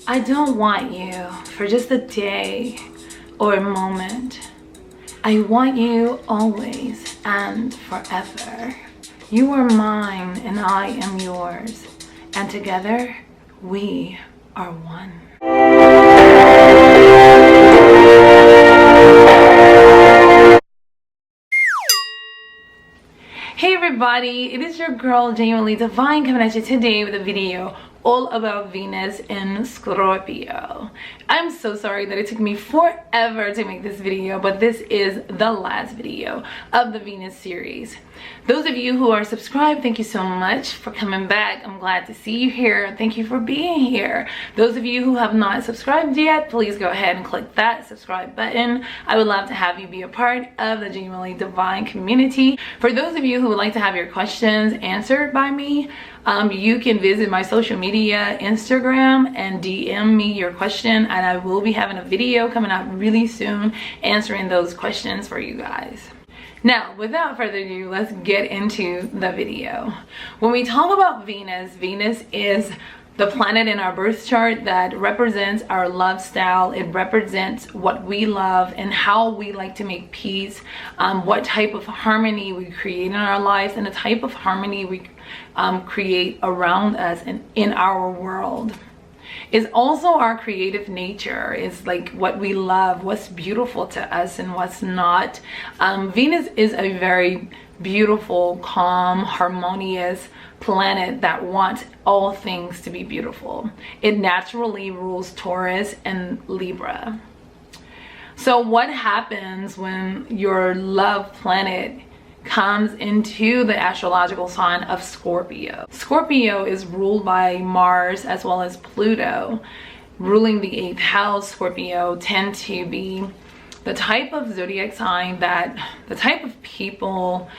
I don't want you for just a day or a moment. I want you always and forever. You are mine and I am yours. And together, we are one. Hey everybody, it is your girl GenuinelyDivine coming at you today with a video all about Venus in Scorpio. I'm so sorry that it took me forever to make this video, but this is the last video of the Venus series. Those of you who are subscribed, thank you so much for coming back. I'm glad to see you here. Thank you for being here. Those of you who have not subscribed yet, please go ahead and click that subscribe button. I would love to have you be a part of the GenuinelyDivine community. For those of you who would like to have your questions answered by me, you can visit my social media, Instagram, and DM me your question, and I will be having a video coming out really soon answering those questions for you guys. Now, without further ado, let's get into the video. When we talk about Venus, Venus is the planet in our birth chart that represents our love style. It represents what we love and how we like to make peace, what type of harmony we create in our lives, and the type of harmony we create around us and in our world. It's also our creative nature. It's like what we love, what's beautiful to us and what's not. Venus is a very beautiful, calm, harmonious planet that wants all things to be beautiful. It naturally rules Taurus and Libra. So what happens when your love planet comes into the astrological sign of Scorpio? Scorpio is ruled by Mars as well as Pluto. Ruling the 8th house, Scorpio tend to be the type of zodiac sign that the type of people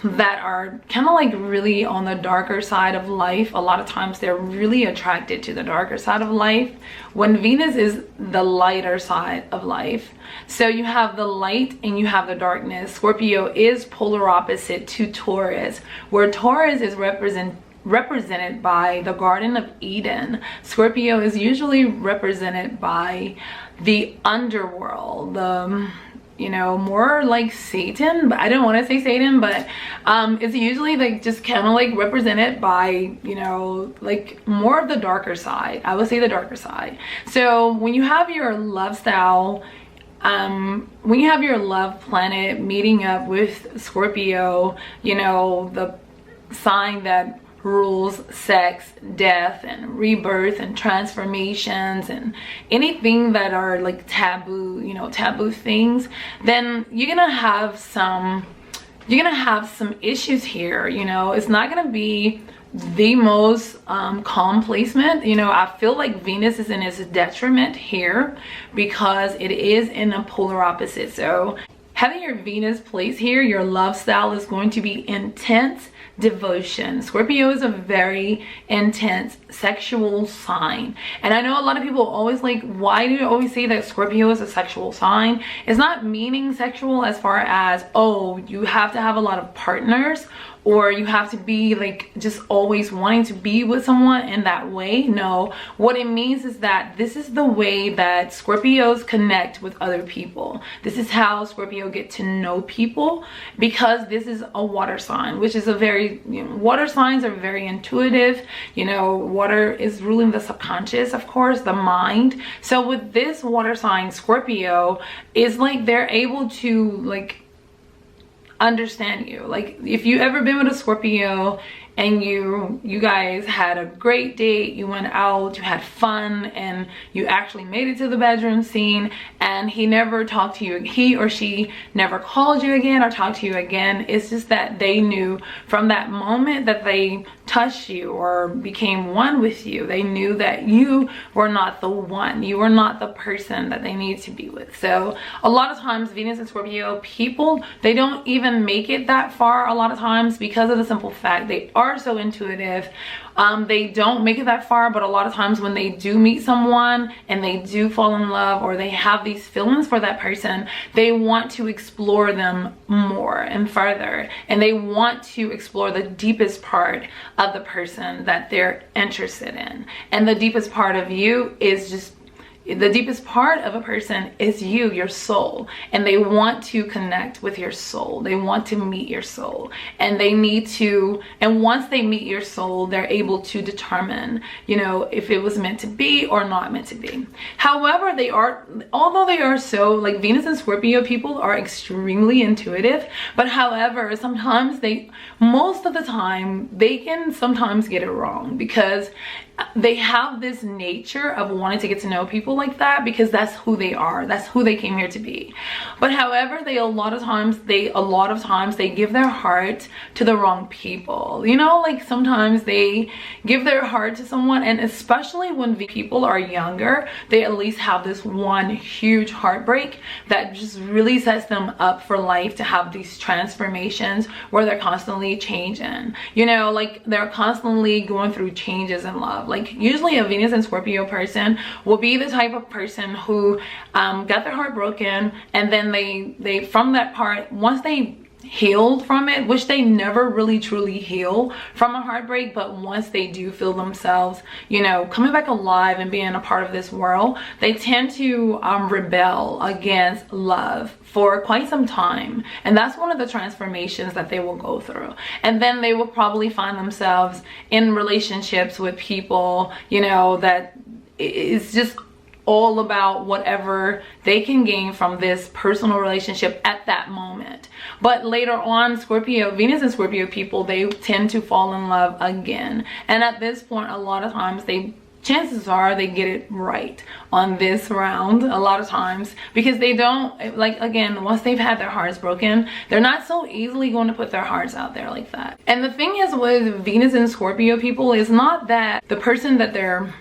that are kind of like really on the darker side of life. A lot of times they're really attracted to the darker side of life when Venus is the lighter side of life. So you have the light and you have the darkness. Scorpio is polar opposite to Taurus, where Taurus is represented by the Garden of Eden. Scorpio is usually represented by the underworld, you know, more like Satan, but I don't want to say Satan, but it's usually like just kind of like represented by, you know, like more of the darker side. I would say the darker side. So when you have your love style, when you have your love planet meeting up with Scorpio, you know, the sign that rules sex, death, and rebirth, and transformations, and anything that are like taboo, you know, taboo things, then you're gonna have some issues here. You know, it's not gonna be the most calm placement. You know, I feel like Venus is in its detriment here because it is in a polar opposite. So having your Venus placed here, your love style is going to be intense devotion. Scorpio is a very intense sexual sign, and I know a lot of people always like, why do you always say that Scorpio is a sexual sign? It's not meaning sexual as far as, oh, you have to have a lot of partners or you have to be like just always wanting to be with someone in that way. No, what it means is that this is the way that Scorpios connect with other people. This is how Scorpio get to know people, because this is a water sign, which is a very, you know, water signs are very intuitive. You know, water is ruling the subconscious, of course, the mind. So with this water sign, Scorpio is like they're able to like understand you. Like if you ever been with a Scorpio and you guys had a great date, you went out, you had fun, and you actually made it to the bedroom scene, and he never talked to you, he or she never called you again or talked to you again. It's just that they knew from that moment that they touched you or became one with you, they knew that you were not the one, you were not the person that they need to be with. So a lot of times Venus and Scorpio people, they don't even make it that far a lot of times because of the simple fact they are so intuitive. They don't make it that far, but a lot of times when they do meet someone and they do fall in love, or they have these feelings for that person, they want to explore them more and further, and they want to explore the deepest part of the person that they're interested in. And the deepest part of you is just, the deepest part of a person is you, your soul, and they want to connect with your soul. They want to meet your soul, and they need to, and once they meet your soul, they're able to determine, you know, if it was meant to be or not meant to be. However, they are, although they are so, like, Venus and Scorpio people are extremely intuitive, but however, sometimes most of the time, they can sometimes get it wrong, because they have this nature of wanting to get to know people like that, because that's who they are, that's who they came here to be. But however, a lot of times they give their heart to the wrong people, you know, like sometimes they give their heart to someone, and especially when people are younger, they at least have this one huge heartbreak that just really sets them up for life, to have these transformations where they're constantly changing, you know, like they're constantly going through changes in love. Like usually a Venus and Scorpio person will be the type of person who got their heart broken, and then they from that part, once they healed from it, which they never really truly heal from a heartbreak, but once they do feel themselves, you know, coming back alive and being a part of this world, they tend to rebel against love for quite some time. And that's one of the transformations that they will go through. And then they will probably find themselves in relationships with people, you know, that is just all about whatever they can gain from this personal relationship at that moment. But later on, Venus and Scorpio people, they tend to fall in love again. And at this point, a lot of times chances are they get it right on this round a lot of times, because they don't, like, again, once they've had their hearts broken, they're not so easily going to put their hearts out there like that. And the thing is with Venus and Scorpio people is not that the person that they're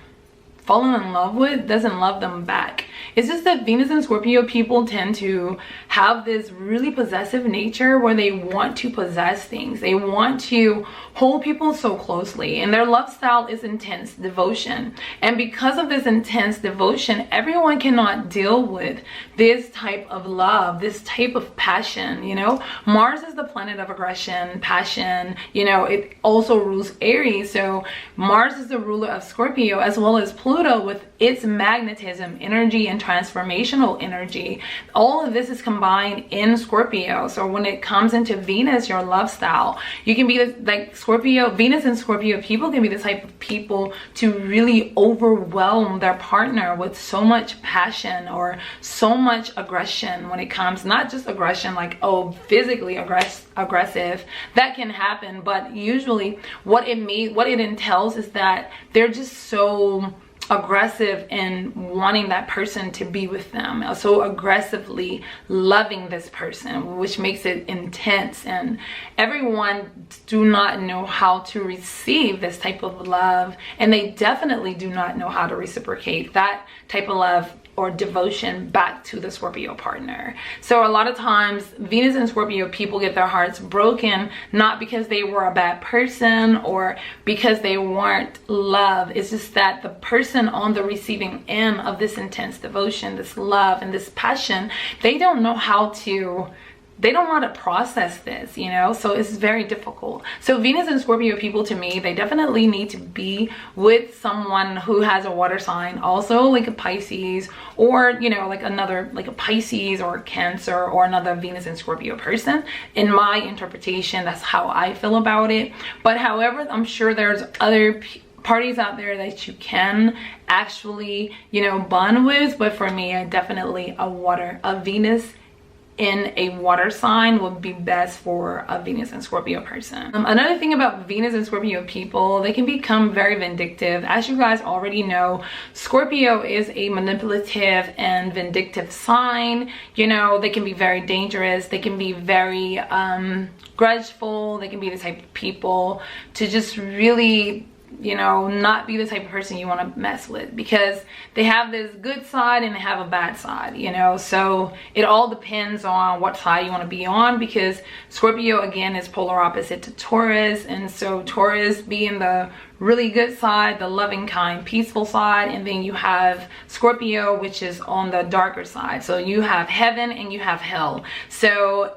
falling in love with doesn't love them back. It's just that Venus and Scorpio people tend to have this really possessive nature where they want to possess things. They want to hold people so closely, and their love style is intense devotion. And because of this intense devotion, everyone cannot deal with this type of love, this type of passion, you know. Mars is the planet of aggression, passion, you know, it also rules Aries. So Mars is the ruler of Scorpio, as well as Pluto with its magnetism, energy, and transformational energy. All of this is combined in Scorpio. So when it comes into Venus, your love style, you can be like Scorpio, Venus and Scorpio people can be the type of people to really overwhelm their partner with so much passion or so much aggression. When it comes, not just aggression like, oh, physically aggressive, that can happen, but usually what it entails is that they're just so aggressive in wanting that person to be with them, so aggressively loving this person, which makes it intense. And everyone do not know how to receive this type of love, and they definitely do not know how to reciprocate that type of love or devotion back to the Scorpio partner. So a lot of times Venus and Scorpio people get their hearts broken, not because they were a bad person or because they weren't loved. It's just that the person on the receiving end of this intense devotion, this love and this passion, they don't know how to process this, you know. So it's very difficult. So Venus and Scorpio people, to me, they definitely need to be with someone who has a water sign, also like a Pisces, or, you know, like a Pisces or a Cancer, or another Venus and Scorpio person. In my interpretation, that's how I feel about it. But however, I'm sure there's other parties out there that you can actually, you know, bond with. But for me, definitely a Venus in a water sign would be best for a Venus and Scorpio person. Another thing about Venus and Scorpio people, they can become very vindictive. As you guys already know, Scorpio is a manipulative and vindictive sign. You know, they can be very dangerous. They can be very grudgeful. They can be the type of people to just really you know, not be the type of person you want to mess with, because they have this good side and they have a bad side, you know. So it all depends on what side you want to be on, because Scorpio again is polar opposite to Taurus. And so Taurus being the really good side, the loving, kind, peaceful side, and then you have Scorpio, which is on the darker side. So you have heaven and you have hell. So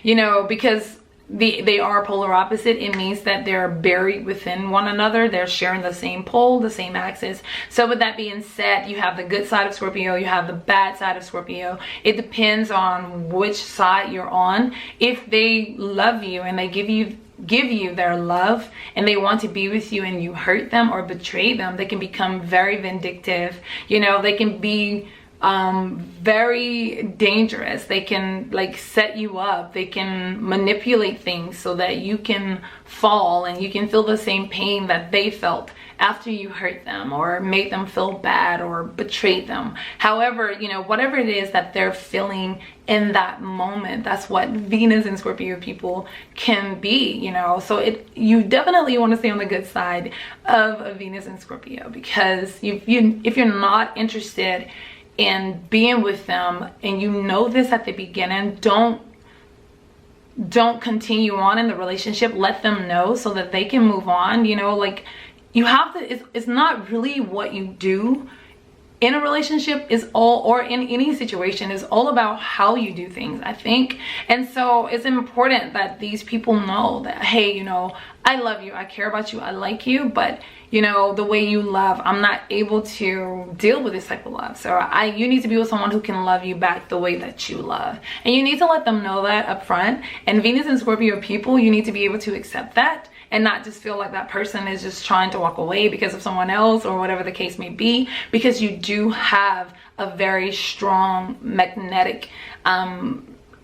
you know, because they are polar opposite, it means that they're buried within one another. They're sharing the same pole, the same axis. So with that being said, you have the good side of Scorpio, you have the bad side of Scorpio. It depends on which side you're on. If they love you and they give you their love and they want to be with you, and you hurt them or betray them, they can become very vindictive. You know, they can be very dangerous. They can like set you up. They can manipulate things so that you can fall and you can feel the same pain that they felt after you hurt them or made them feel bad or betrayed them. However, you know, whatever it is that they're feeling in that moment, that's what Venus and Scorpio people can be, you know. So you definitely want to stay on the good side of a Venus and Scorpio, because if you're not interested in being with them, and you know this at the beginning, don't continue on in the relationship. Let them know so that they can move on. You know, like, you have to, it's not really what you do in a relationship is all, or in any situation, is all about how you do things, I think. And so it's important that these people know that, hey, you know, I love you, I care about you, I like you, but you know, the way you love, I'm not able to deal with this type of love. So you need to be with someone who can love you back the way that you love. And you need to let them know that up front. And Venus and Scorpio people, you need to be able to accept that and not just feel like that person is just trying to walk away because of someone else or whatever the case may be, because you do have a very strong magnetic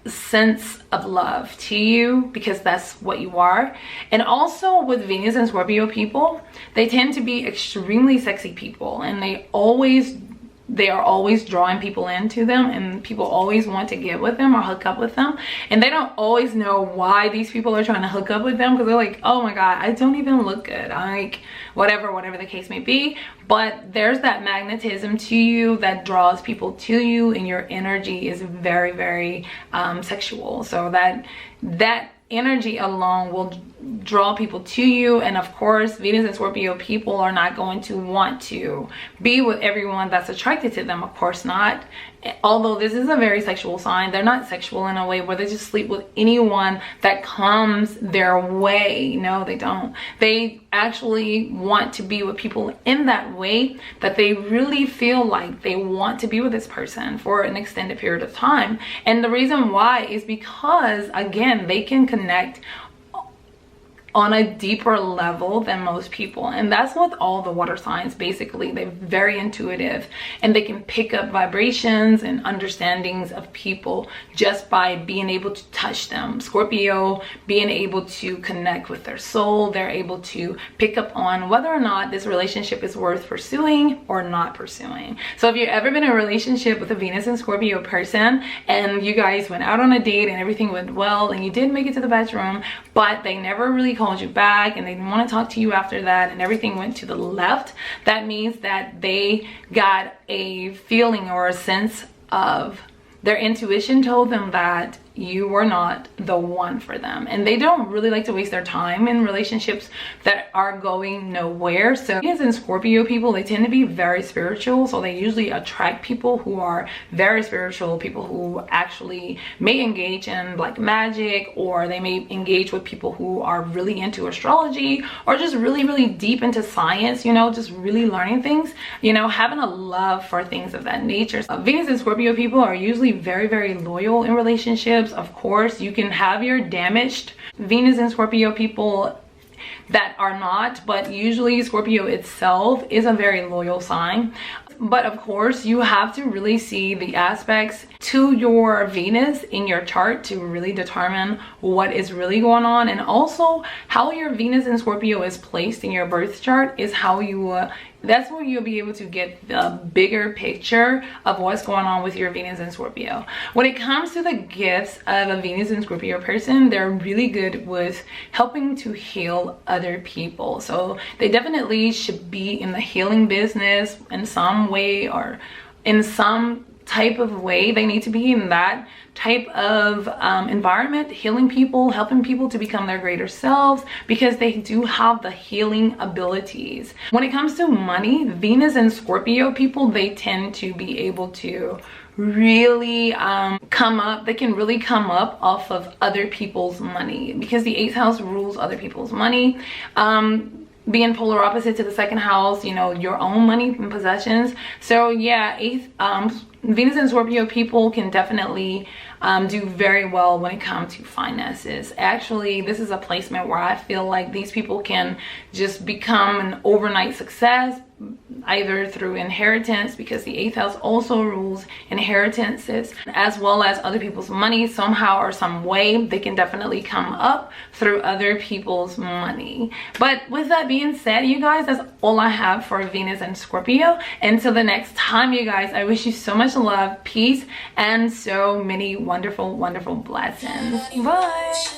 sense of love to you, because that's what you are. And also with Venus and Scorpio people, they tend to be extremely sexy people, and they are always drawing people into them, and people always want to get with them or hook up with them, and they don't always know why these people are trying to hook up with them, because they're like, oh my god, I don't even look good, I'm like, whatever the case may be. But there's that magnetism to you that draws people to you, and your energy is very, very sexual. So that energy alone will draw people to you. And of course, Venus and Scorpio people are not going to want to be with everyone that's attracted to them, of course not. Although this is a very sexual sign, they're not sexual in a way where they just sleep with anyone that comes their way. No, they don't. They actually want to be with people in that way that they really feel like they want to be with this person for an extended period of time. And the reason why is because, again, they can connect on a deeper level than most people. And that's with all the water signs. Basically, they're very intuitive, and they can pick up vibrations and understandings of people just by being able to touch them. Scorpio being able to connect with their soul, they're able to pick up on whether or not this relationship is worth pursuing or not pursuing. So if you've ever been in a relationship with a Venus and Scorpio person, and you guys went out on a date and everything went well, and you did make it to the bedroom, but they never really called you back and they didn't want to talk to you after that, and everything went to the left, that means that they got a feeling or a sense of, their intuition told them that you were not the one for them. And they don't really like to waste their time in relationships that are going nowhere. So Venus and Scorpio people, they tend to be very spiritual, so they usually attract people who are very spiritual, people who actually may engage in like magic, or they may engage with people who are really into astrology, or just really, really deep into science, you know, just really learning things, you know, having a love for things of that nature. Venus and Scorpio people are usually very, very loyal in relationships. Of course, you can have your damaged Venus and Scorpio people that are not, but usually Scorpio itself is a very loyal sign. but of course you have to really see the aspects to your Venus in your chart to really determine what is really going on. And also how your Venus in Scorpio is placed in your birth chart is how you that's where you'll be able to get the bigger picture of what's going on with your Venus in Scorpio. When it comes to the gifts of a Venus in Scorpio person, they're really good with helping to heal other people. So they definitely should be in the healing business in some way, or in some type of way. They need to be in that type of environment, healing people, helping people to become their greater selves, because they do have the healing abilities. When it comes to money, Venus and Scorpio people, they tend to be able to really come up. They can really come up off of other people's money, because the 8th house rules other people's money. Being polar opposite to the 2nd house, you know, your own money and possessions. So yeah, Venus and Scorpio people can definitely do very well when it comes to finances. Actually, this is a placement where I feel like these people can just become an overnight success, either through inheritance, because the 8th house also rules inheritances, as well as other people's money. Somehow or some way they can definitely come up through other people's money. But with that being said, you guys, that's all I have for Venus and Scorpio. Until the next time, you guys, I wish you so much love, peace, and so many wonderful blessings. Bye.